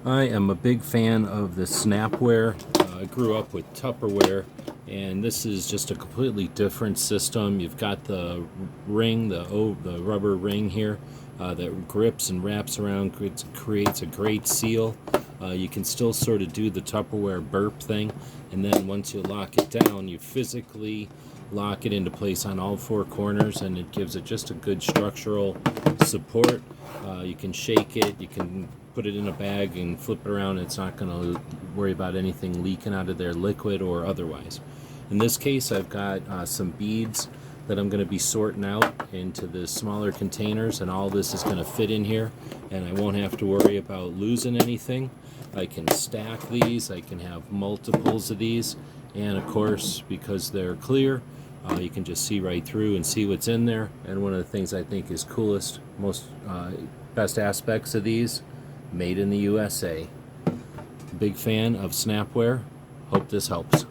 I am a big fan of the Snapware. I grew up with Tupperware, and this is just a completely different system. You've got the ring, the rubber ring here that grips and wraps around, creates a great seal. You can still sort of do the Tupperware burp thing, and then once you lock it down, you physically lock it into place on all four corners, and it gives it just a good structural support. You can shake it, you can put it in a bag and flip it around. It's not going to worry about anything leaking out of there, liquid or otherwise. In this case, I've got some beads that I'm going to be sorting out into the smaller containers, and all this is going to fit in here, and I won't have to worry about losing anything. I can stack these, I can have multiples of these, and of course, because they're clear, you can just see right through and see what's in there. And one of the things I think is coolest, most best aspects of these, made in the USA. Big fan of Snapware. Hope this helps.